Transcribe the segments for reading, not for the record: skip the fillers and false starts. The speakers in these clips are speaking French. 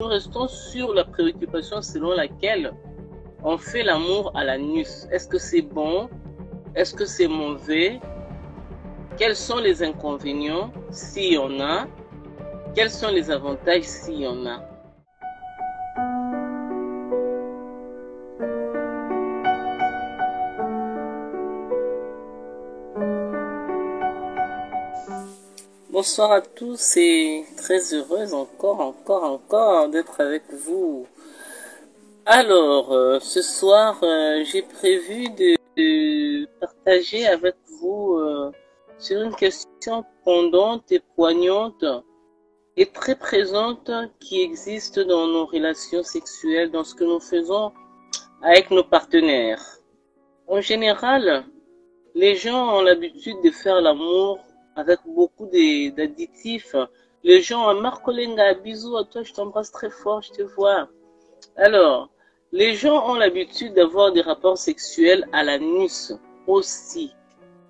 Nous restons sur la préoccupation selon laquelle on fait l'amour à l'anus. Est-ce que c'est bon? Est-ce que c'est mauvais? Quels sont les inconvénients s'il y en a? Quels sont les avantages s'il y en a? Bonsoir à tous et très heureuse encore d'être avec vous. Alors, ce soir, j'ai prévu de partager avec vous sur une question pendante et poignante et très présente qui existe dans nos relations sexuelles, dans ce que nous faisons avec nos partenaires. En général, les gens ont l'habitude de faire l'amour avec beaucoup d'additifs. Les gens, Marcolenga, bisous à toi, je t'embrasse très fort, je te vois. Alors, les gens ont l'habitude d'avoir des rapports sexuels à l'anus aussi,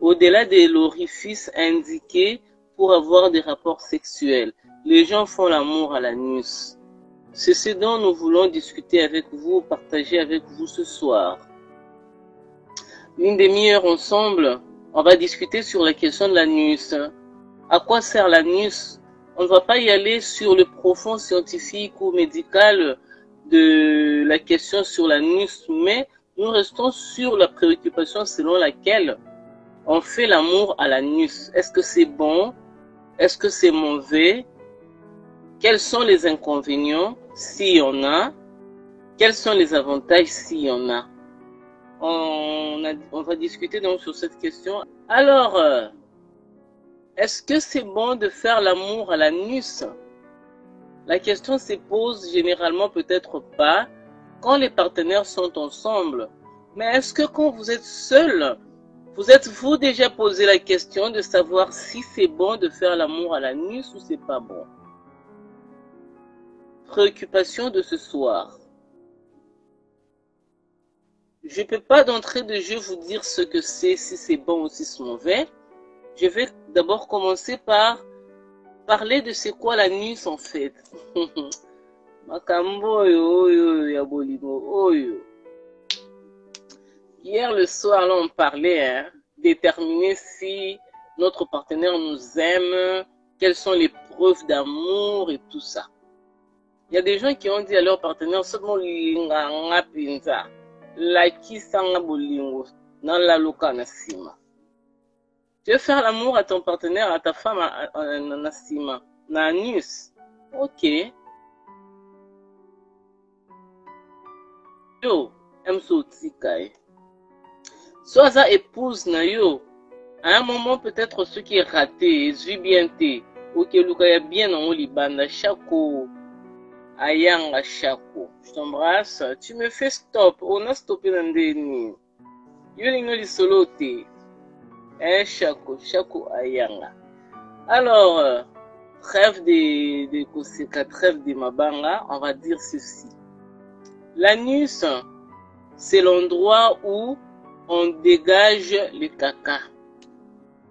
au-delà de l'orifice indiqué pour avoir des rapports sexuels. Les gens font l'amour à l'anus. C'est ce dont nous voulons discuter avec vous, partager avec vous ce soir. Une demi-heure ensemble, on va discuter sur la question de l'anus. À quoi sert l'anus? On ne va pas y aller sur le profond scientifique ou médical de la question sur l'anus, mais nous restons sur la préoccupation selon laquelle on fait l'amour à l'anus. Est-ce que c'est bon? Est-ce que c'est mauvais? Quels sont les inconvénients s'il y en a? Quels sont les avantages s'il y en a? On va discuter donc sur cette question. Alors, est-ce que c'est bon de faire l'amour à l'anus? La question se pose généralement peut-être pas quand les partenaires sont ensemble. Mais est-ce que quand vous êtes seul, vous êtes-vous déjà posé la question de savoir si c'est bon de faire l'amour à l'anus ou c'est pas bon? Préoccupation de ce soir. Je ne peux pas d'entrée de jeu vous dire ce que c'est, si c'est bon ou si c'est mauvais. Je vais d'abord commencer par parler de c'est quoi l'anus en fait. Hier le soir, là, on parlait, déterminer si notre partenaire nous aime, quelles sont les preuves d'amour et tout ça. Il y a des gens qui ont dit à leur partenaire seulement la kisanga bolingo dans la loka na sima. Tu veux faire l'amour à ton partenaire, à ta femme na sima, na anus. Ok. Yo, emso tsikai. Soit ça épouse na yo. À un moment peut-être ce qui est raté, bien té. Ok, Luka bien dans libanda chako. Ayanga Chako, je t'embrasse. Tu me fais stop. On a stoppé dans des nids. Yolingo li solote. Chako Ayanga. Alors, trêve trêve de Mabanga, on va dire ceci. L'anus, c'est l'endroit où on dégage le caca.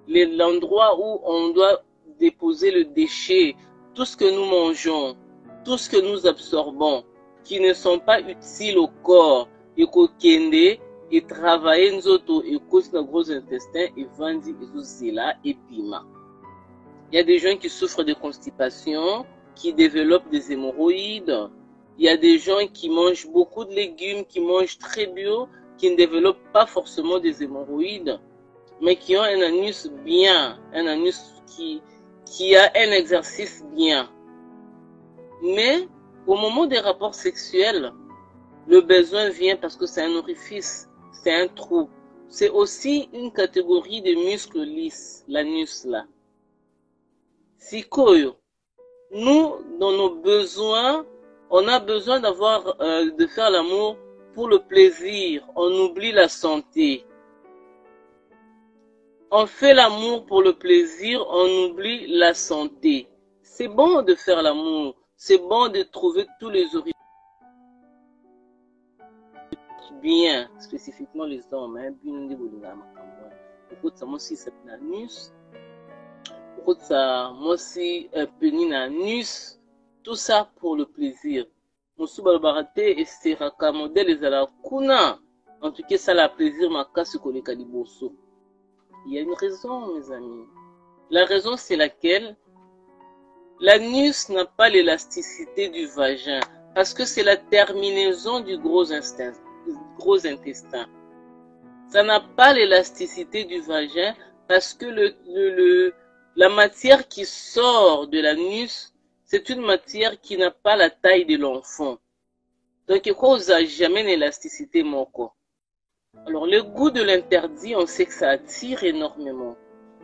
L'endroit où on doit déposer le déchet, tout ce que nous mangeons. Tout ce que nous absorbons, qui ne sont pas utiles au corps, et kokende, et travailler nzoto, et cause le gros intestin, et vandi, et zozela, et pima. Il y a des gens qui souffrent de constipation, qui développent des hémorroïdes. Il y a des gens qui mangent beaucoup de légumes, qui mangent très bio, qui ne développent pas forcément des hémorroïdes, mais qui ont un anus bien, un anus qui a un exercice bien. Mais au moment des rapports sexuels, le besoin vient parce que c'est un orifice, c'est un trou. C'est aussi une catégorie de muscles lisses, l'anus là. Sikoyo, nous, dans nos besoins, on a besoin de faire l'amour pour le plaisir. On oublie la santé. On fait l'amour pour le plaisir, on oublie la santé. C'est bon de faire l'amour. C'est bon de trouver tous les orifices bien, spécifiquement les hommes. Beaucoup de ça, moi aussi, c'est l'anus. Beaucoup de ça, moi aussi, pénis l'anus. Tout ça pour le plaisir. Musuba barate et seraka modèle et la kuna. En tout cas, ça la plaisir makasi koleka liboso. Il y a une raison, mes amis. La raison, c'est laquelle? L'anus n'a pas l'élasticité du vagin parce que c'est la terminaison du gros intestin. Ça n'a pas l'élasticité du vagin parce que la matière qui sort de l'anus, c'est une matière qui n'a pas la taille de l'enfant. Donc, il cause jamais l'élasticité moko. Alors, le goût de l'interdit, on sait que ça attire énormément.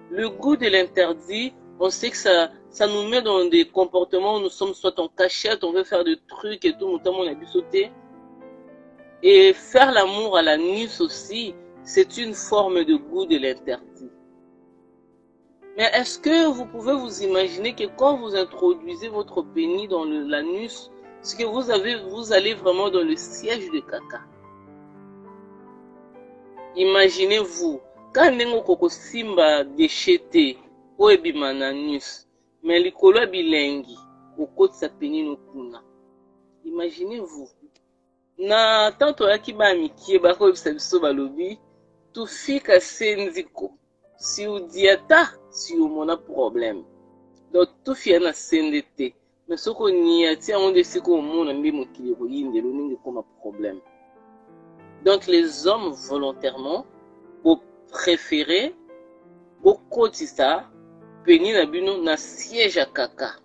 Le goût de l'interdit, on sait que ça nous met dans des comportements où nous sommes soit en cachette, on veut faire des trucs et tout, notamment on a dû sauter. Et faire l'amour à l'anus aussi, c'est une forme de goût de l'interdit. Mais est-ce que vous pouvez vous imaginer que quand vous introduisez votre pénis dans l'anus, c'est que vous allez vraiment dans le siège de caca. Imaginez-vous, quand nengo koko simba déchété, o ebima na anus, mais likolo bilengi, koko sa pénis no kuna. Imaginez-vous. Na tanto yaki ba mikie ba ko bisa biso balobi, tufika senziko. Si ou diata, si ou mona problème. Donc tout fia na sendete. Mais ce qu'on y a, tiens, on décide qu'on mona mbi mokili ko yinde lo ningi comme problème. Donc les hommes volontairement pour préférer beaucoup de ça, pénis na bino na siège à caca.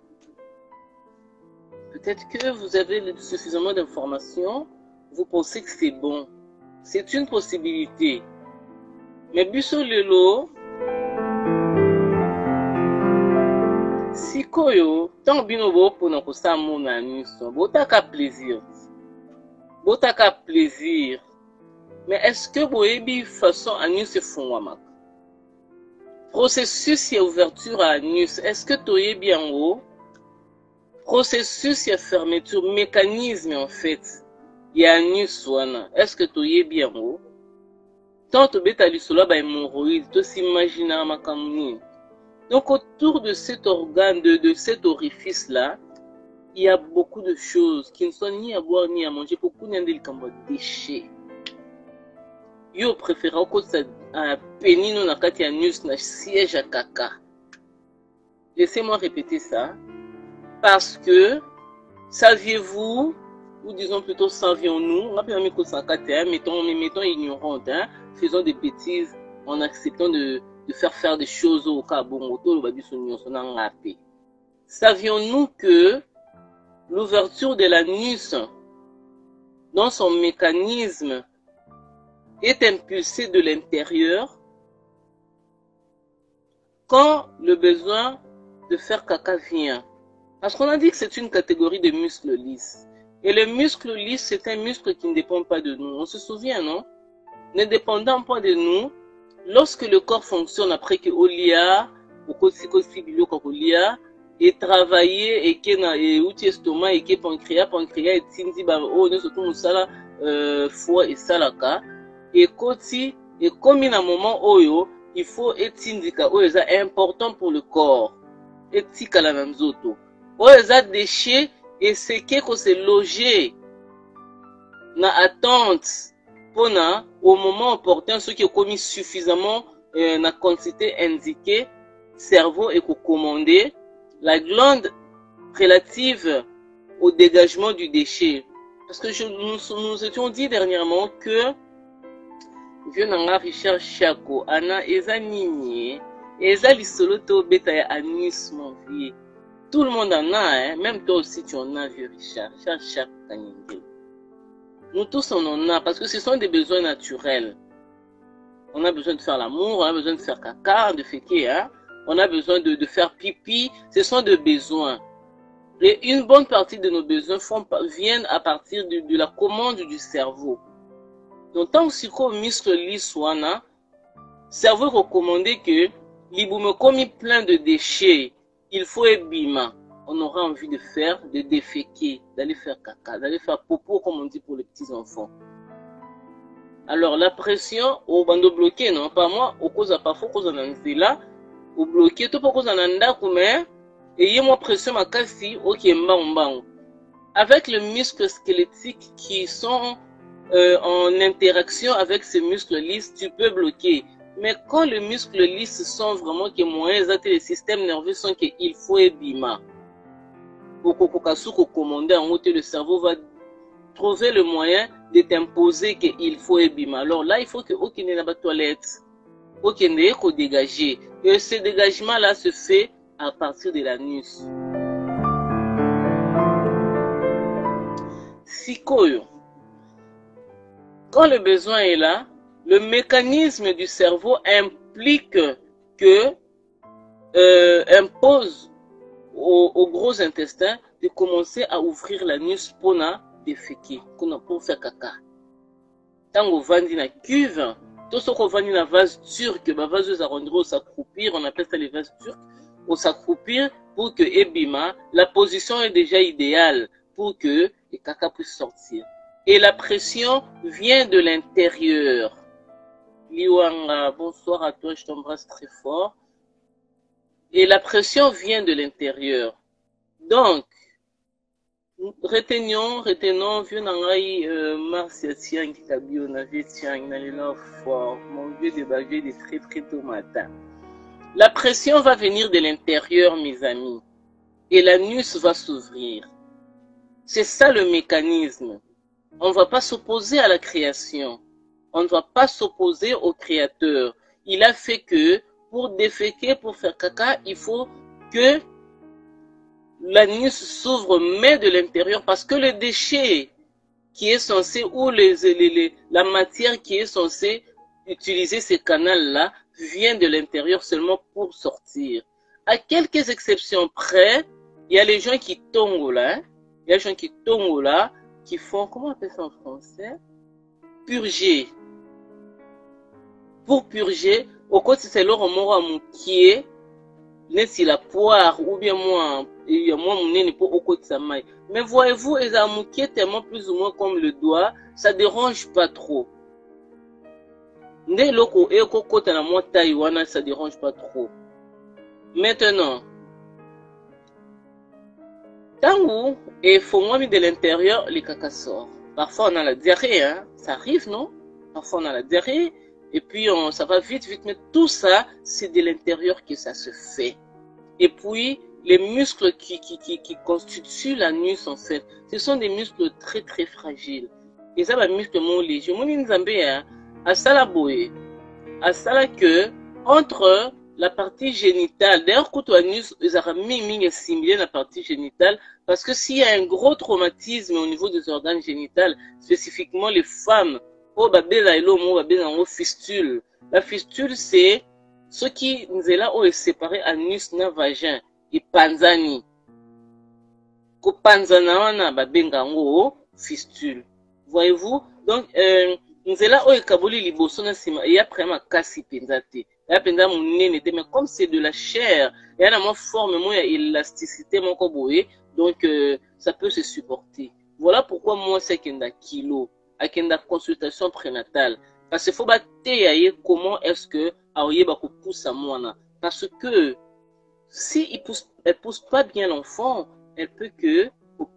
Peut-être que vous avez suffisamment d'informations, vous pensez que c'est bon. C'est une possibilité. Mais biso lelo, sikoyo, tant bino bo pona ko sa mona niso, botaka plaisir. Botaka plaisir. Mais est-ce que boyebi façon anus se font wamak? Processus et ouverture à anus, est-ce que toyebi en haut? Processus et fermeture, mécanisme en fait. Il y a anus wana. Est-ce que toyebi en haut? Tant to beta lisolo ba hémorroïde, to s'imaginer makamuni. Donc autour de cet organe, de cet orifice-là, il y a beaucoup de choses qui ne sont ni à boire ni à manger. Beaucoup n'yandel kamba déchets. Yo préféré au côté à pénino na kati anus na siège à caca. Laissez-moi répéter ça. Parce que, saviez-vous, ou disons plutôt savions-nous, mettons ignorante, hein, faisons des bêtises en acceptant de faire des choses au cas bon, savions-nous que l'ouverture de l'anus dans son mécanisme est impulsée de l'intérieur quand le besoin de faire caca vient? Parce qu'on a dit que c'est une catégorie de muscles lisses. Et le muscle lisse, c'est un muscle qui ne dépend pas de nous. On se souvient, non? Ne dépendant pas de nous, lorsque le corps fonctionne après que Olia, est travaillé et qu'il y a outil estomac et qu'il y a pancréas et tindi, foie et salaka, et koti, et comme il y a un moment oyo, il faut étindika, oyo est important pour le corps. Et tika la même zoto. Oyo est déchet, et c'est que c'est logé na attente pona au moment opportun ce qui est commis suffisamment na quantité indiquée cerveau et commandé la glande relative au dégagement du déchet parce que nous étions dit dernièrement que vieux nanga Richard Chako ana eza nini eza lisolo to beta ya anus mon vieux. Tout le monde en a, hein? Même toi aussi tu en as, vieux Richard. Richard Kanyenge. Nous tous on en a, parce que ce sont des besoins naturels. On a besoin de faire l'amour, on a besoin de faire caca, de féquer, hein? On a besoin de faire pipi. Ce sont des besoins. Et une bonne partie de nos besoins viennent à partir de la commande du cerveau. Donc tant que muscle lisse wana, cerveau recommandé que l'iboume commis plein de déchets. Il faut ébima. On aura envie de faire, de déféquer, d'aller faire caca, d'aller faire popo comme on dit pour les petits enfants. Alors la pression au bando bloqué, non pas moi, au cause à parfois cause en anzela, au bloqué, tout pour cause en anda mais et moi pression makasi ok mbang. Avec les muscles squelettiques qui sont en interaction avec ces muscles lisses, tu peux bloquer. Mais quand les muscles lisses sont vraiment que moyens, les systèmes nerveux sont qu'il faut ebima. Pour commander en haut, le cerveau va trouver le moyen de t'imposer qu'il faut ebima. Alors là, il faut que aucun n'est pas toilette, aucun n'est qu'au dégager. Et ce dégagement-là se fait à partir de l'anus. Sikoyo. Quand le besoin est là, le mécanisme du cerveau implique que impose au gros intestin de commencer à ouvrir l'anus pour déféquer, pour faire caca. Tant qu'on va dans la cuve, tout ce qu'on va dans la vase turque, la vase aux arrondis au s'accroupir, on appelle ça les vases turcs, au s'accroupir pour que ebima, la position est déjà idéale pour que le caca puisse sortir. Et la pression vient de l'intérieur. Liwanga, bonsoir à toi, je t'embrasse très fort. Et la pression vient de l'intérieur. Donc, retenons, vieux nangai, Marcia Tiang, Kabio, Navi Tiang, Nalina fort, mon vieux débavé de très très tôt matin. La pression va venir de l'intérieur, mes amis. Et l'anus va s'ouvrir. C'est ça le mécanisme. On ne va pas s'opposer à la création. On ne va pas s'opposer au créateur. Il a fait que pour déféquer, pour faire caca, il faut que l'anus s'ouvre mais de l'intérieur parce que le déchet qui est censé ou la matière qui est censée utiliser ces canaux-là vient de l'intérieur seulement pour sortir. À quelques exceptions près, il y a les gens qui tombent là, il y a les gens qui tombent là, qui font, comment on appelle ça en français? Purger. Pour purger, au côté c'est leur mort à moukier, si la poire, ou bien moi, mon nez n'est pas au côté de sa maille. Mais voyez-vous, les amoukier tellement plus ou moins comme le doigt, ça dérange pas trop. Né loko et au côté de la moi taïwana, ça dérange pas trop. Maintenant, Tango, et faut moi mis de l'intérieur, les caca sort. Parfois on a la diarrhée, hein. Ça arrive, non? Parfois on a la diarrhée, et puis ça va vite, mais tout ça, c'est de l'intérieur que ça se fait. Et puis, les muscles qui constituent l'anus, en fait, ce sont des muscles très très fragiles. Et ça, les muscles mon léger. Mon inzambé, hein, à ça la boé, à ça la que, entre la partie génitale, d'ailleurs, quand l'anus, ils ont mis assimilé la partie génitale, parce que s'il y a un gros traumatisme au niveau des organes génitaux, spécifiquement les femmes, oh, fistule. La fistule, c'est ce qui nous est là, est séparé anus na vagin, et panzani. Ko panzana wana babenga ngo fistule. Voyez-vous? Donc, nous est là, est kaboli liboso na sima, et après ma kasi penzate. Et après mon nez mais comme c'est de la chair, il y a une forme, il y a élasticité, mon koboé, donc ça peut se supporter. Voilà pourquoi moi c'est qu'il y a kilo, avec une consultation prénatale. Parce qu'il faut batailler comment est-ce que Aoye va pousser à moi. Parce que si elle pousse pas bien l'enfant, elle peut que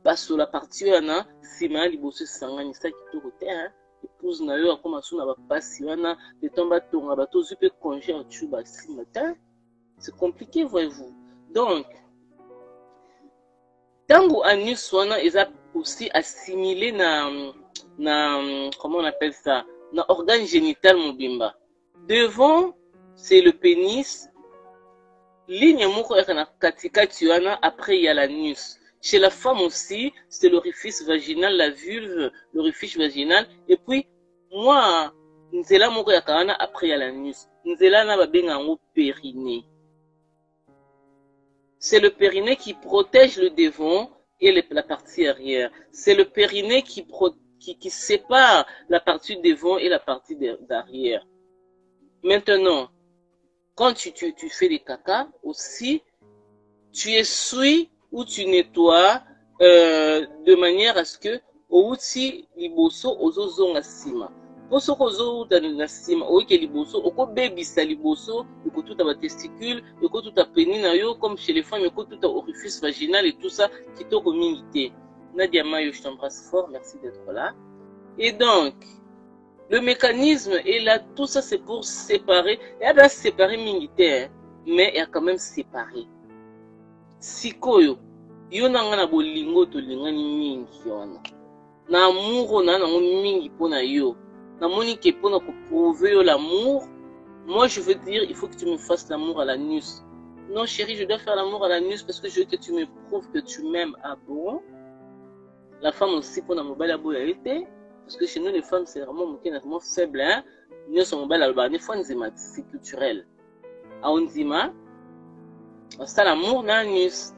passe sur la partie ana si mal il bosse sangani ça qui te rote hein. Épouse na yo comme ça na ba passe wana de tomba tonga ba to zupe congé en tuba si matin. C'est compliqué voyez-vous. Donc tango anus wana ils a aussi assimilé na comment on appelle ça na organe génital mobimba. Devant c'est le pénis, ligne moko na katikati wana, après il y a l'anus. Chez la femme aussi, c'est l'orifice vaginal, la vulve, l'orifice vaginal, et puis moi nzela moko ya kana après il y a l'anus. Nzela na babenga ngo périnée. C'est le périnée qui protège le devant et la partie arrière. C'est le périnée qui sépare la partie devant et la partie d'arrière. Maintenant, quand tu fais des caca aussi, tu essuies ou tu nettoies de manière à ce que au outil liboso ozozonga sima. Poso kozo uta na sima oike liboso oko bebisa liboso oko tout ba testicule oko tout pénis na yo comme chez les femmes oko tout orifice vaginal et tout ça kitoko mingi te. Nadia Mayo, je t'embrasse fort, merci d'être là. Et donc le mécanisme est là, tout ça c'est pour séparer. Il y a bien séparer mingi te, mais il y a quand même séparé. Sikoyo yo nanga na bolingo to lingani mingi wana. Na amour na nango mingi pona yo. Na moni ke pona ko prouver l'amour. Moi je veux dire il faut que tu me fasses l'amour à l'anus. Non chérie, je dois faire l'amour à l'anus parce que je veux que tu me prouves que tu m'aimes. Ah bon? La femme aussi pona mobile a boya été parce que chez nous les femmes c'est vraiment faible hein. Nous sommes mobile à des fois c'est culturel. A onzima ça l'amour na anus.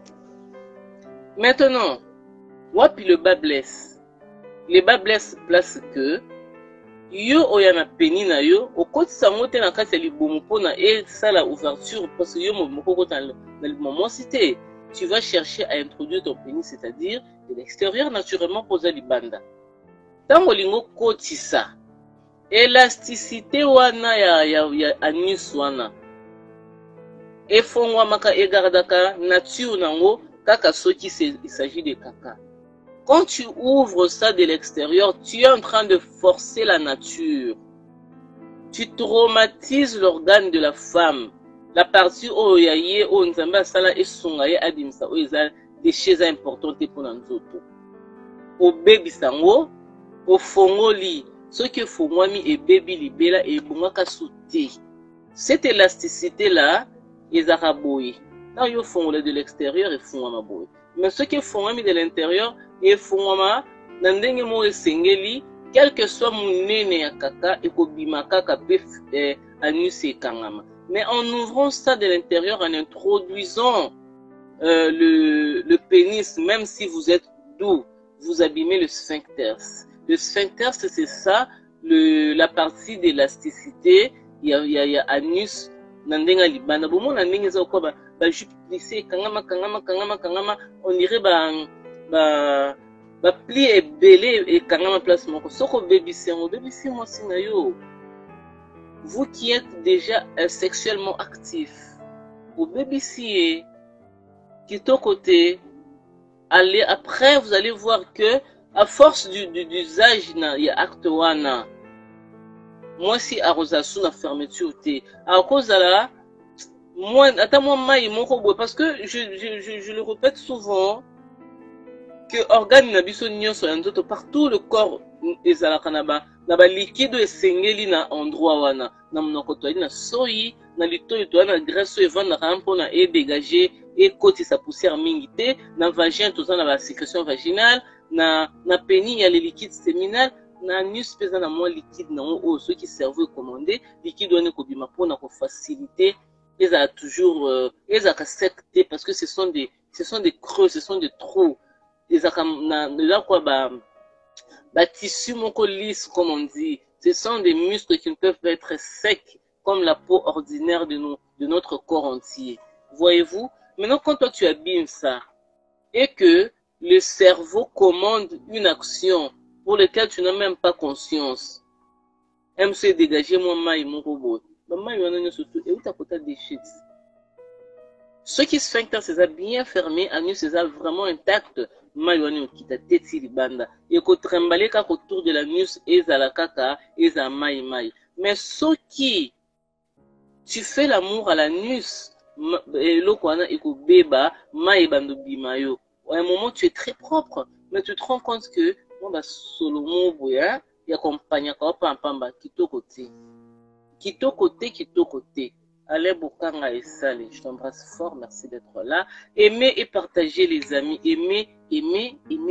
Maintenant, wapi le bas blesse. Le bas blesse place que yo oyana peni na yo okoti sango te na kati ya libumu pona et ça la ouverture parce que yo moko kota na libumu cité. Tu vas chercher à introduire ton pénis, c'est-à-dire de l'extérieur naturellement poser libanda. Tango lingo kotisa élasticité wana ya anus wana efongwa maka egardaka nature nango kaka soki il s'agit de caca. Quand tu ouvres ça de l'extérieur, tu es en train de forcer la nature. Tu traumatises l'organe de la femme. La partie où il y a nzamba sala esongaye adimsa où il y a des choses importantes pour nanzoto. Au baby sango, au fongoli, ce que fongwami et baby libela et bungaka sauté. Cette élasticité là, ils araboy. Quand ils font de l'extérieur, ils font ma boy. Mais ce qui font de l'intérieur, ils font ma nandenge mo esengeli, quel que soit mon nene ya kaka, et kobimaka kape anus et kangama. Mais en ouvrant ça de l'intérieur, en introduisant le pénis, même si vous êtes doux, vous abîmez le sphincter. Le sphincter, c'est ça, la partie d'élasticité, il y a anus, nandenga libanda. Bon, nandenga za quoi ba jupe plissée, kangama, on dirait ba pli et belé et kangama place moko. Soko baby c'est moi sinayo. Vous qui êtes déjà sexuellement actif, au baby si qui est au côté, allez, après vous allez voir que à force d'usage il y a acte wana. Moi si arrosasu na fermeture té. À cause de là, moi attends mai moko parce que je le répète souvent que organe na biso nyonso nzoto partout le corps ezalaka na ba liquide esengeli na endroit wana na monoko to na soyi na litoyi to na graisse evandaka mpona e dégager et kotisa poussière mingi te na vagin to na ba sécrétion vaginale na pénis il y a les liquides séminal na anus pesa na moins liquide na o ceux qui cerveau commandé liquide wana ko bima pona ko faciliter ils a toujours ils a secté parce que ce sont des creux, ce sont des trous. Ils a là quoi ba tissu moko lisse comme on dit. Ce sont des muscles qui ne peuvent pas être secs comme la peau ordinaire de notre corps entier. Voyez-vous? Maintenant quand toi tu abîmes ça et que le cerveau commande une action pour laquelle tu n'as même pas conscience. MC dégager moi maï mon robot. Surtout et où t'as côté des shit. Ce qui se fait que c'est bien fermé, anus c'est vraiment intact. Maïwani okita teti libanda. Et ko trembale ka autour de l'anus et la kaka et za maï. Mais ce qui tu fais l'amour à l'anus, lokwana et ko beba maï bando bimayo. À un moment tu es très propre, mais tu te rends compte que on va solomo boya ya compagnie ka pamba kitoko te. Kitoko te. Allez, Bokanga et Salé, je t'embrasse fort, merci d'être là. Aimez et partagez les amis, aimez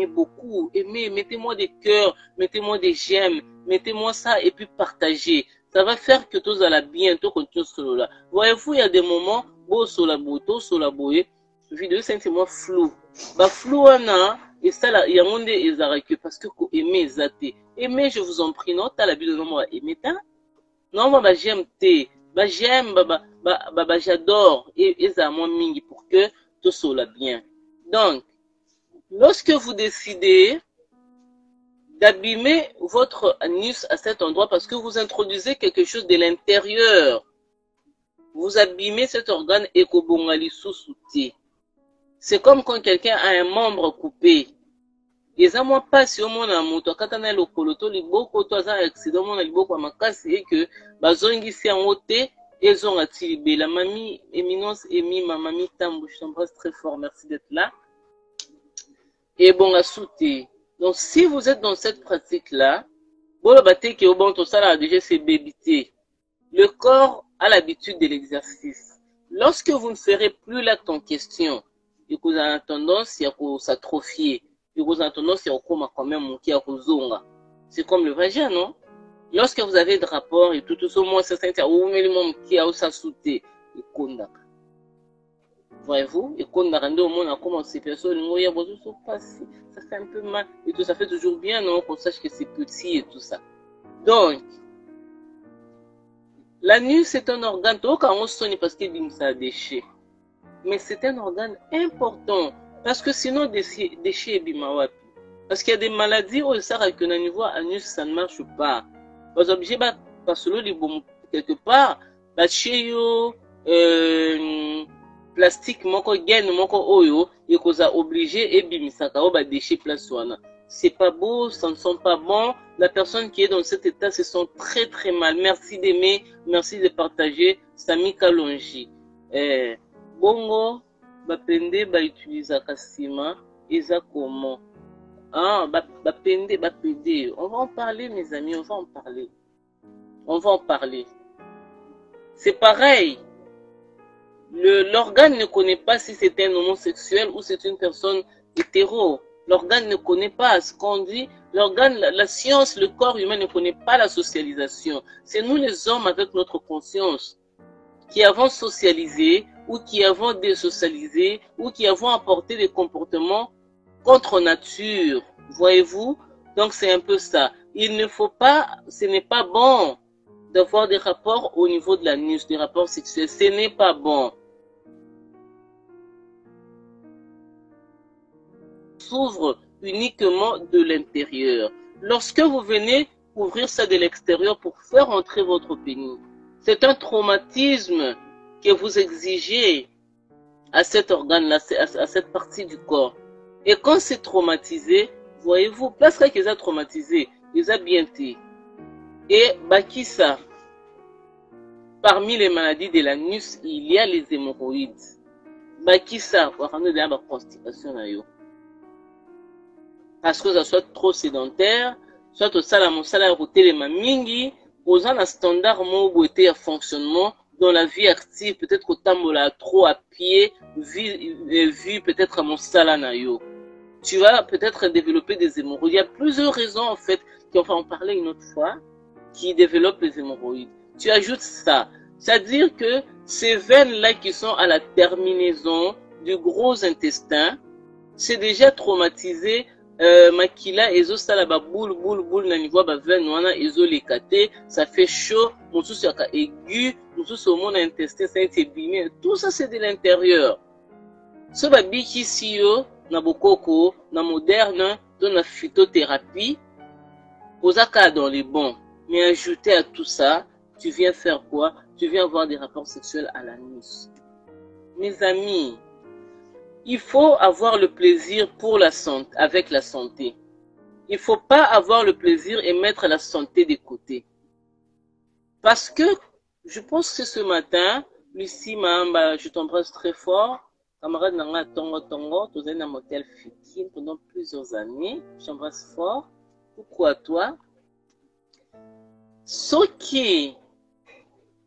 beaucoup, mettez-moi des cœurs, mettez-moi des j'aime, mettez-moi ça et puis partagez. Ça va faire que tout allez bientôt continuer cela. Voyez-vous, il y a des moments, beau sur la boye, vidéo c'est moi flou. Bah flou et ça là, il y a monde ils arrêtent parce que aimer zate. Aimez, je vous en prie, non, t'as l'habitude de moi aimer ta. Non, bah j'aime te. J'aime, j'adore et ça moins mingi pour que tout soit bien. Donc, lorsque vous décidez d'abîmer votre anus à cet endroit parce que vous introduisez quelque chose de l'intérieur. Vous abîmez cet organe ekobongali sous-souté. C'est comme quand quelqu'un a un membre coupé. Eza mwa pasi omona moto akata na lokolo to liboko to aza accident omona liboko ya makasi et que bazongisi yango te ezonga ti libela. Mami Éminence Emima, Mami Tambou, je t'embrasse très fort, merci d'être là. Et bon à souter. Donc si vous êtes dans cette pratique là, bon bate ke bon to sala déjà c'est bébité. Le corps a l'habitude de l'exercice. Lorsque vous ne ferez plus l'acte en question, et que vous avez tendance à s'atrophier, et que vous avez tendance à quand même c'est comme le vagin, non? Lorsque vous avez de rapport et tout au moins, c'est ça, qui a sauté, et kondaka. Voyez-vous, et kondaka, au moins, on a commencé, personne, ça fait un peu mal, et tout ça fait toujours bien, non? Qu'on sache que c'est petit et tout ça. Donc, l'anus est un organe, parce qu'il a déchets. Mais c'est un organe important. Parce que sinon, déchets est bimawapi. Parce qu'il y a des maladies où ça que au niveau anus, ça ne marche pas. Parce que parce que quelque part, la chéo, plastique, moko gaine, moko oyo, et qu'on a obligé et bimisaka, ou déchets place wana. C'est pas beau, ça ne sent pas bon. La personne qui est dans cet état se sent très très mal. Merci d'aimer, merci de partager. Sami Kalonji. Bongo, bapende, utilisa kasima, eza comment? Ah, bapende, bapede. On va en parler, mes amis, on va en parler. On va en parler. C'est pareil. L'organe ne connaît pas si c'est un homosexuel ou c'est une personne hétéro. L'organe ne connaît pas ce qu'on dit. L'organe, la science, le corps humain ne connaît pas la socialisation. C'est nous les hommes avec notre conscience qui avons socialisé ou qui avons désocialisé ou qui avons apporté des comportements contre nature. Voyez-vous? Donc c'est un peu ça. Il ne faut pas, ce n'est pas bon d'avoir des rapports au niveau de l'anus, des rapports sexuels. Ce n'est pas bon. S'ouvre uniquement de l'intérieur. Lorsque vous venez ouvrir ça de l'extérieur pour faire entrer votre pénis, c'est un traumatisme que vous exigez à cet organe-là, à cette partie du corps. Et quand c'est traumatisé, voyez-vous, parce qu'ils ont traumatisé, ils ont bien été. Et Bakissa, parmi les maladies de l'anus, il y a les hémorroïdes. Bakissa, on a la constipation. Parce que ça soit trop sédentaire, soit au salaire roté les mamingi, aux un standard mobilité à fonctionnement dans la vie active, peut-être au tambola trop à pied, vu peut-être à mon salanayo. Tu vas peut-être développer des hémorroïdes. Il y a plusieurs raisons en fait, qui on va en parler une autre fois, qui développent les hémorroïdes. Tu ajoutes ça. C'est-à-dire que ces veines-là qui sont à la terminaison du gros intestin, c'est déjà traumatisé. Makila ezo sala ba boule na niveau ba veine wana ezo lekate, ça fait chaud, mususu yaka aigu, mususu au monde intestin ça a été bimé, tout ça c'est de l'intérieur. So ba biki siyo na bokoko na moderne dans la phytothérapie, osaka dans les bons, mais ajouté à tout ça, tu viens faire quoi? Tu viens avoir des rapports sexuels à l'anus. Mes amis, il faut avoir le plaisir pour la santé, avec la santé. Il ne faut pas avoir le plaisir et mettre la santé de côté. Parce que, je pense que ce matin, Lucie Mahamba, je t'embrasse très fort. Camarade Nanga Tongo, tu es dans un motel Fikine pendant plusieurs années. Je t'embrasse fort. Pourquoi toi? Ce qui,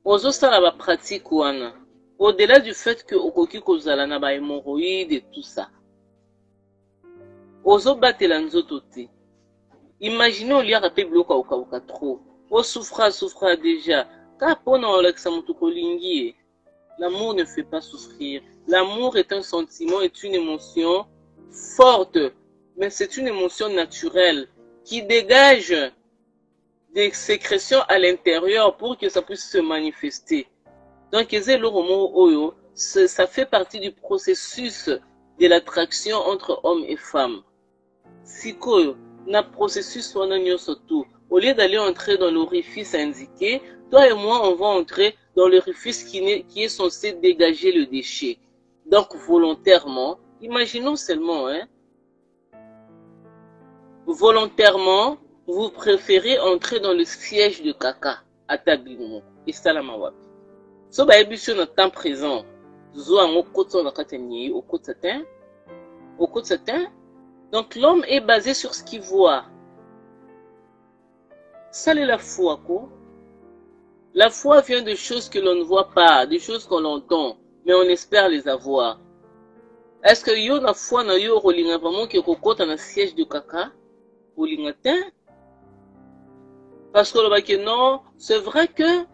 aux autres, la pratique ouana. Au-delà du fait que okoki kozala na ba hémorroïdes et tout ça. Ozo batela nzoto te. Imaginez on liaka pe bloka okauka trop. O souffra déjà. Ka pona olakisa mutu kolingi. L'amour ne fait pas souffrir. L'amour est un sentiment, est une émotion forte, mais c'est une émotion naturelle qui dégage des sécrétions à l'intérieur pour que ça puisse se manifester. Donc, ça fait partie du processus de l'attraction entre hommes et femmes. Sikoyo, na processus surtout. Au lieu d'aller entrer dans l'orifice indiqué, toi et moi, on va entrer dans l'orifice qui est censé dégager le déchet. Donc, volontairement, imaginons seulement, hein, volontairement, vous préférez entrer dans le siège de caca à Tablimo et Salamawa. So ba émission dans temps présent, zo en au côté na kateni au côté satin. Donc l'homme est basé sur ce qu'il voit. Ça c'est la foi quoi. La foi vient de choses que l'on ne voit pas, des choses qu'on entend, mais on espère les avoir. Est-ce que yo na foi na yo rolinga vraiment que kokota na siège de caca? Parce que non, c'est vrai que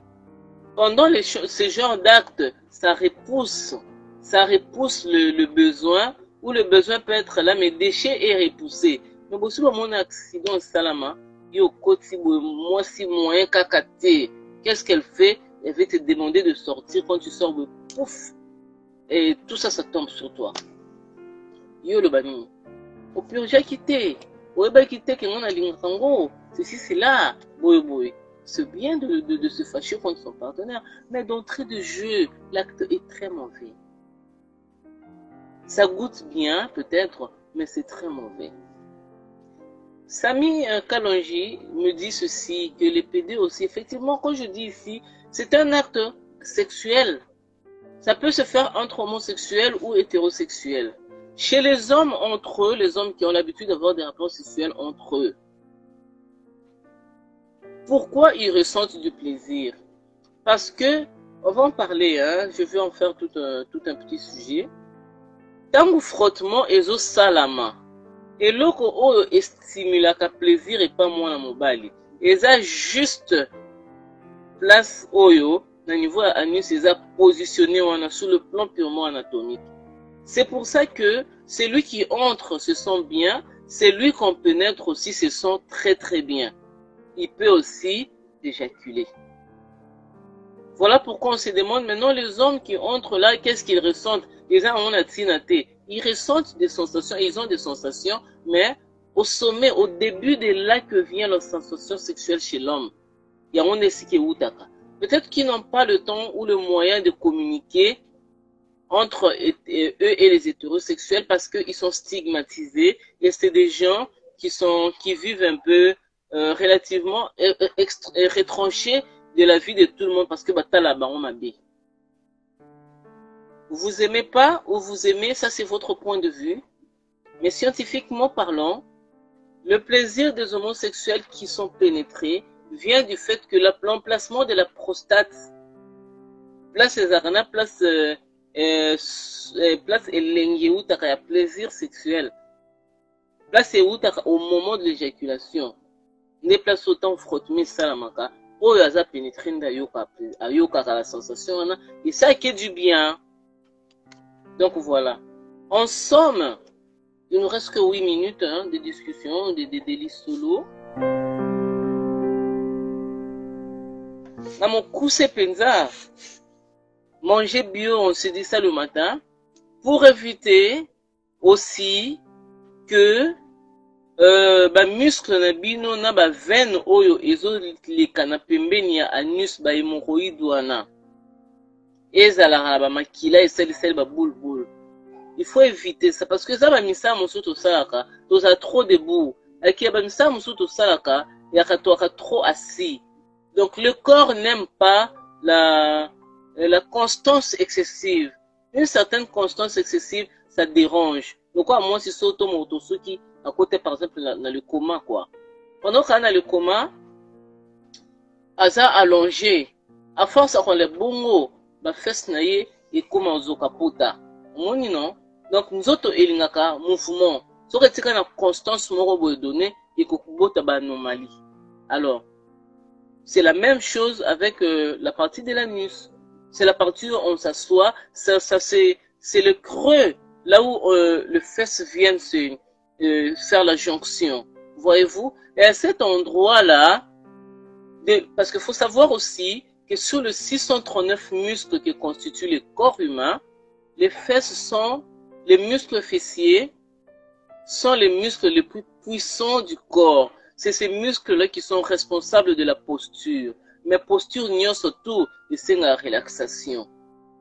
pendant ce genre d'actes, ça repousse le besoin, ou le besoin peut être là, mais déchet est repoussé. Mais si mon accident salama, yo koti moi si moyen kakate, qu'est-ce qu'elle fait? Elle va te demander de sortir. Quand tu sors, pouf, et tout ça, ça tombe sur toi. Yo le bani, au pire j'ai quitté. Ceci, c'est là, c'est bien de se fâcher contre son partenaire, mais d'entrée de jeu, l'acte est très mauvais. Ça goûte bien, peut-être, mais c'est très mauvais. Sami Kalonji me dit ceci, que les PD aussi, effectivement, quand je dis ici, c'est un acte sexuel. Ça peut se faire entre homosexuels ou hétérosexuels. Chez les hommes entre eux, les hommes qui ont l'habitude d'avoir des rapports sexuels entre eux, pourquoi ils ressentent du plaisir? Parce que, on va en parler, hein, je vais en faire tout un petit sujet. Tango frottement ezo salama. Et loko o estimula ka plaisir et pas moi na mobali. Eza juste place oyo, na niveau anus, eza positionné sur le plan purement anatomique. C'est pour ça que celui qui entre se sent bien, celui qu'on pénètre aussi se sent très très bien. Il peut aussi éjaculer. Voilà pourquoi on se demande maintenant les hommes qui entrent là, qu'est-ce qu'ils ressentent? Ils ressentent des sensations, ils ont des sensations, mais au sommet, au début de là que vient la sensation sexuelle chez l'homme. Peut-être qu'ils n'ont pas le temps ou le moyen de communiquer entre eux et les hétérosexuels parce qu'ils sont stigmatisés et c'est des gens qui vivent un peu relativement retranchés de la vie de tout le monde parce que vous aimez pas ou vous aimez, ça c'est votre point de vue, mais scientifiquement parlant, le plaisir des homosexuels qui sont pénétrés vient du fait que l'emplacement de la prostate, place place plaisir sexuel, place au moment de l'éjaculation, ne place autant frottement salamaka, oyo aza pénétré nda yoka la sensation et ça qui est du bien. Donc voilà. En somme, il nous reste que 8 minutes hein, de discussion, de délices solo. Dans mon coussin penza, manger bio, on se dit ça le matin, pour éviter aussi que muscle na bino na ba veine oyo ezo leka na pembeni ya anus ba hémorroïde wana ezalaka ba makila eseliseli ba boule. Il faut éviter ça parce que ça ba misa mosusu tosalaka toza trop debout aki ba misa mosusu tosalaka yaka toaka trop assis. Donc le corps n'aime pas la constance excessive. Une certaine constance excessive, ça dérange. Donc moi si soto moto soki à côté par exemple dans le coma quoi. Pendant qu'on a le coma, aza allongé. À force qu'on les bongo, ba fesse naie et comme en zokapota. Moni non. Donc nous autres elingaka mouvement. So que tika na constance moko boy donné et kokubota ba anomalie. Alors c'est la même chose avec la partie de l'anus. C'est la partie où on s'assoit. Ça c'est le creux là où le fesse vient se faire la jonction, voyez-vous. Et à cet endroit-là, parce qu'il faut savoir aussi que sur les 639 muscles qui constituent le corps humain, les fesses sont les muscles fessiers sont les muscles les plus puissants du corps. C'est ces muscles-là qui sont responsables de la posture. Mais posture n'y a surtout c'est la relaxation.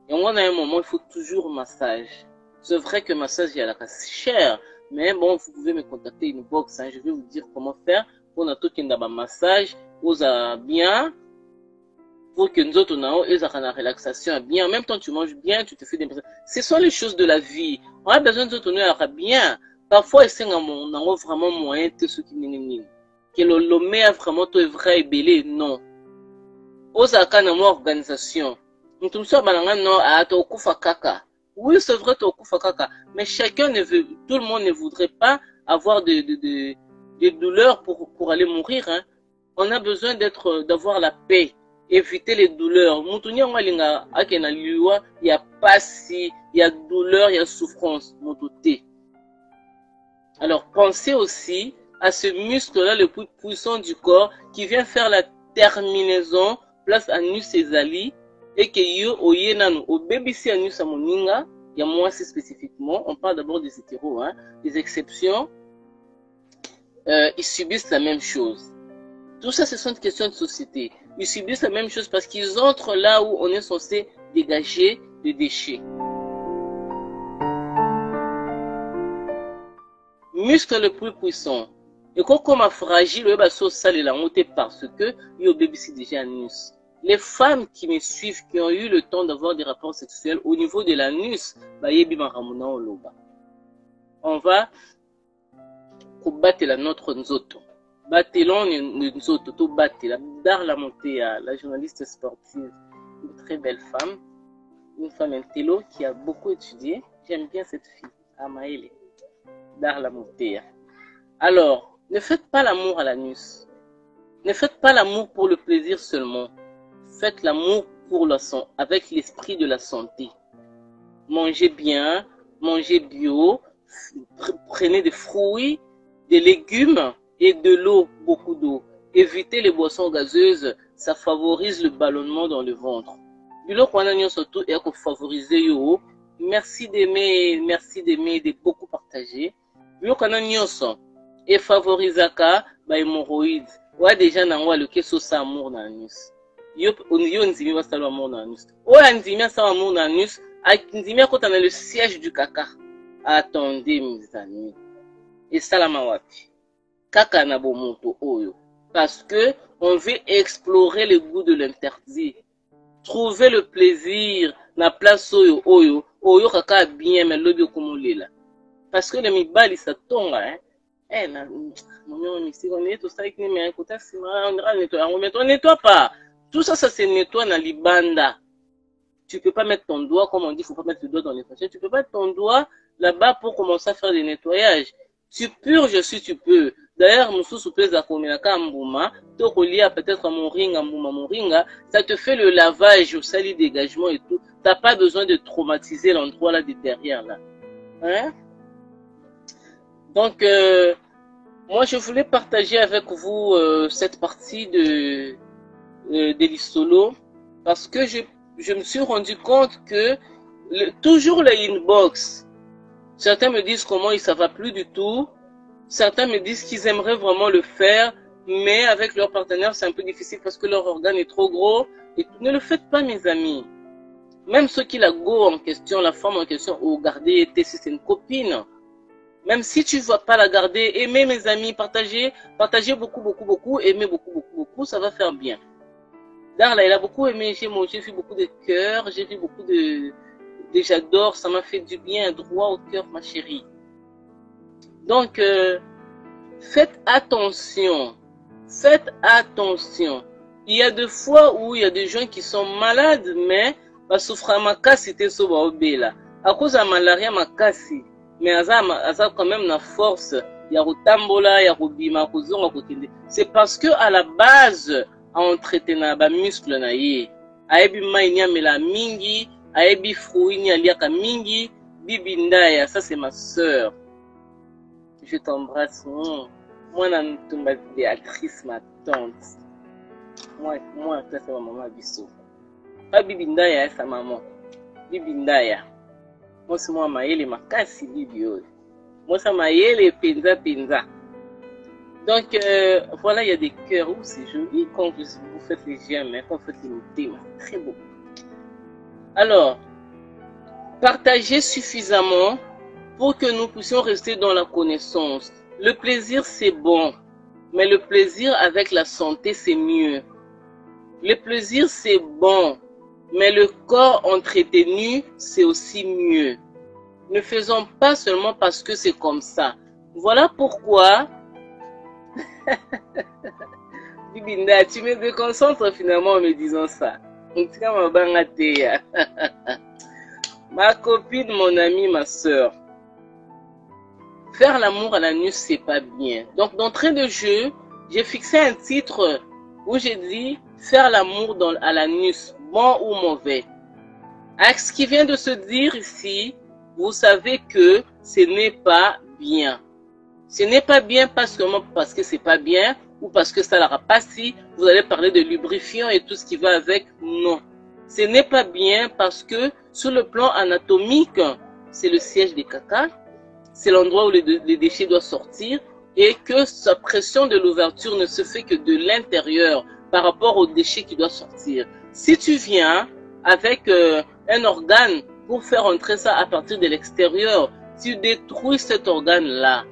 Et on a un moment, il faut toujours massage. C'est vrai que massage, il y a la cher. Mais bon, vous pouvez me contacter une box. Hein, je vais vous dire comment faire pour notre massage. Vous avez bien. Pour que nous autres, on a la relaxation bien. En même temps, tu manges bien, tu te fais des... Ce sont les choses de la vie. On a besoin de nous autres, bien. Parfois, c'est vraiment moyen de ce qui n'est que le meilleur vraiment est vrai et belé, non. Aux accords dans organisation. Nous sommes sur non à Tokufa Kaka. Oui, c'est vrai Tokufa Kaka, mais chacun ne veut, tout le monde ne voudrait pas avoir de douleurs pour aller mourir. Hein. On a besoin d'avoir la paix, éviter les douleurs. Mutunya ngalinga akena liwa, il y a passi, il y a douleur, il y a souffrance, mututé. Alors pensez aussi à ce muscle-là le plus puissant du corps qui vient faire la terminaison place anus sésali et que yo oye nanu au bébé si anus amoninga, il y a moi spécifiquement, on parle d'abord des hétéros, hein, des exceptions, ils subissent la même chose. Tout ça, ce sont des questions de société. Ils subissent la même chose parce qu'ils entrent là où on est censé dégager des déchets. Muscle le plus puissant. Et comme fragile, parce que yo bébé si déjà anus. Les femmes qui me suivent, qui ont eu le temps d'avoir des rapports sexuels au niveau de l'anus, on va combattre la notre nzoto. Batelon nzoto, to battre la Darla Montea, la journaliste sportive, une très belle femme, une femme intello qui a beaucoup étudié. J'aime bien cette fille, Amaëlle, Darla Montea. Alors, ne faites pas l'amour à l'anus. Ne faites pas l'amour pour le plaisir seulement. Faites l'amour pour avec l'esprit de la santé. Mangez bien, mangez bio, prenez des fruits, des légumes et de l'eau, beaucoup d'eau. Évitez les boissons gazeuses, ça favorise le ballonnement dans le ventre. Bilo qu'on a surtout et qu'on favorise yo. Merci d'aimer, de beaucoup partager. Bilo qu'on a et favorise ba hémorroïdes. Ouais déjà n'envoie le keso sa amour dans l'anus. Yo nzimi va savoir amour dans l'anus. Ouais nzimi va savoir amour dans l'anus. Nzimi quand on a le siège du caca. Attendez mes amis. Et salama wapi. Kaka na bomoto oyo. Parce que on veut explorer le goût de l'interdit. Trouver le plaisir na place oyo oyo. Oyo kaka bien mais lobi okomolela. Parce que le mibali ça tonga hein. Eh na mon ici on est tout ça avec mais écoute si on nettoie pas. Tout ça ça se nettoie na libanda. Tu peux pas mettre ton doigt comme on dit, faut pas mettre le doigt dans les fâcheux. Tu peux pas mettre ton doigt là-bas pour commencer à faire des nettoyages. Tu purges si tu peux. D'ailleurs, nous sous à Kominaka Mbouma, to relia peut-être à Moringa, Mbouma Moringa, ça te fait le lavage, au sali dégagement et tout. T'as pas besoin de traumatiser l'endroit là de derrière là. Hein? Donc, moi je voulais partager avec vous cette partie de l'Isolo parce que je me suis rendu compte que toujours la inbox, certains me disent comment ça va plus du tout, certains me disent qu'ils aimeraient vraiment le faire, mais avec leur partenaire c'est un peu difficile parce que leur organe est trop gros. Et ne le faites pas mes amis. Même ceux qui la go en question, la femme en question, ou garder si c'est une copine. Même si tu ne vas pas la garder, aimez mes amis, partagez beaucoup, aimez beaucoup, ça va faire bien. Darla, il a beaucoup aimé, j'ai vu beaucoup de cœur, j'ai vu beaucoup de j'adore, ça m'a fait du bien, droit au cœur, ma chérie. Donc, faites attention. Il y a des fois où il y a des gens qui sont malades, mais ba souffra makasi te so ba obela. À cause de la malaria makasi, mais aza quand même la force, ya rotambola, ya robima, kozonga kokende. C'est parce que à la base, a entretena ba muscle na ye. Aebi mai ni amela mingi, aebi fruit ni aliaka mingi, bibi ndaya, ça c'est ma sœur. Je t'embrasse. Moi, je suis Béatrice, ma tante. Moi, ça c'est ma maman Bissou. Pas Bibi Ndaya, sa maman. Bibi Ndaya. Moi, c'est moi, Maëlle, ma casse, Bibi. Moi, ça m'a les pinza pinza. Donc, voilà, il y a des cœurs. Oh, c'est joli quand vous faites les gemmes, hein, quand vous faites les motés. Très beau. Alors, partagez suffisamment pour que nous puissions rester dans la connaissance. Le plaisir, c'est bon. Mais le plaisir avec la santé, c'est mieux. Le plaisir, c'est bon. Mais le corps entretenu, c'est aussi mieux. Ne faisons pas seulement parce que c'est comme ça. Voilà pourquoi... Bibinda, tu me déconcentres finalement en me disant ça. Ma copine, mon amie, ma soeur. Faire l'amour à l'anus, c'est pas bien. Donc, d'entrée de jeu, j'ai fixé un titre où j'ai dit faire l'amour à l'anus, bon ou mauvais. Avec ce qui vient de se dire ici, vous savez que ce n'est pas bien. Ce n'est pas bien pas seulement parce que c'est pas bien ou parce que ça l'aura pas si vous allez parler de lubrifiant et tout ce qui va avec. Non. Ce n'est pas bien parce que sur le plan anatomique, c'est le siège des caca. C'est l'endroit où les déchets doivent sortir et que sa pression de l'ouverture ne se fait que de l'intérieur par rapport aux déchets qui doivent sortir. Si tu viens avec un organe pour faire entrer ça à partir de l'extérieur, tu détruis cet organe-là.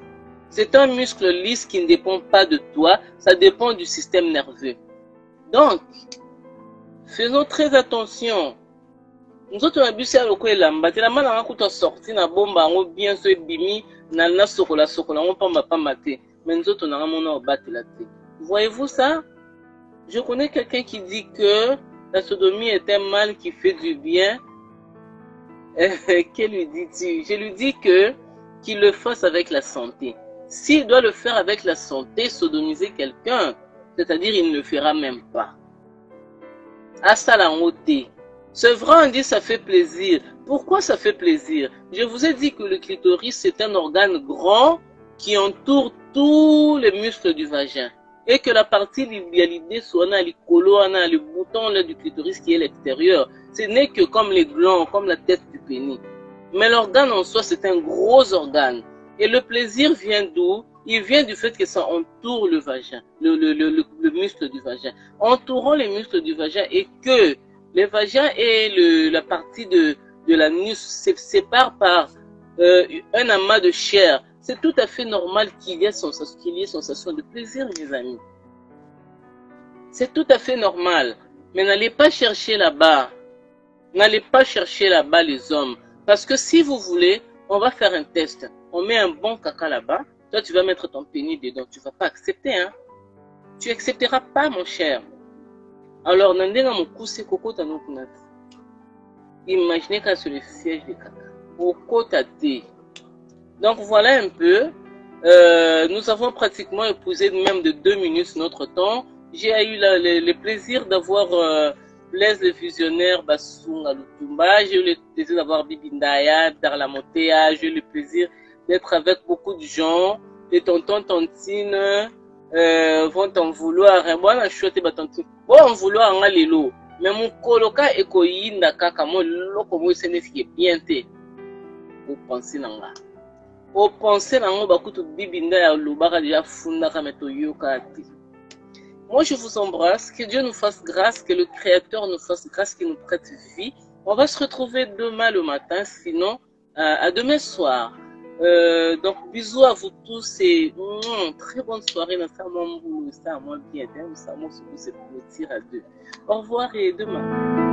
C'est un muscle lisse qui ne dépend pas de toi, ça dépend du système nerveux. Donc, faisons très attention. Nous autres, on a bu ça au coin lamba. Tu la main a coûté sorti na bomba, on bien se bimi, na sokola, on pas maté. Mais nous autres, on a mon battu la tête. Voyez-vous ça? Je connais quelqu'un qui dit que la sodomie est un mal qui fait du bien. Que lui dis-tu? Je lui dis que qu'il le fasse avec la santé. S'il doit le faire avec la santé, sodomiser quelqu'un, c'est-à-dire il ne le fera même pas. À ça la ôté. C'est vrai, on dit ça fait plaisir. Pourquoi ça fait plaisir? Je vous ai dit que le clitoris c'est un organe grand qui entoure tous les muscles du vagin. Et que la partie l'idée soit dans les colos, dans le bouton là, du clitoris qui est l'extérieur. Ce n'est que comme les glands, comme la tête du pénis. Mais l'organe en soi c'est un gros organe. Et le plaisir vient d'où? Il vient du fait que ça entoure le vagin, le muscle du vagin. Entourant les muscles du vagin et que le vagin et la partie de l'anus se séparent par un amas de chair. C'est tout à fait normal qu'il y ait sensation de plaisir, mes amis. C'est tout à fait normal. Mais n'allez pas chercher là-bas. N'allez pas chercher là-bas les hommes. Parce que si vous voulez, on va faire un test. On met un bon caca là-bas. Toi, tu vas mettre ton pénis dedans. Tu ne vas pas accepter, hein. Tu accepteras pas, mon cher. Alors, imaginez qu'à sur le siège de caca. Donc, voilà un peu. Nous avons pratiquement épousé même de 2 minutes notre temps. J'ai eu le plaisir d'avoir Blaise le visionnaire Bassou Lutumba. J'ai eu le plaisir d'avoir Bibindaya, Darlamotea. J'ai eu le plaisir d'être avec beaucoup de gens. Les tontons, tontines vont en vouloir. Moi, je suis tontine. Bon, en vouloir en lelo. Mais mon coloca est koyinda kaka mo loko mo senefi bien te. Vous pensez nanga. Vous pensez nanga bakutu bibinda ya lubaka déjà funda kameto yoka te. Moi, je vous embrasse. Que Dieu nous fasse grâce, que le Créateur nous fasse grâce, qu'il nous prête vie. On va se retrouver demain le matin, sinon à demain soir. Donc, bisous à vous tous et très bonne soirée. Ça m'a bien, ça m'a c'est pour à deux. Au revoir et demain.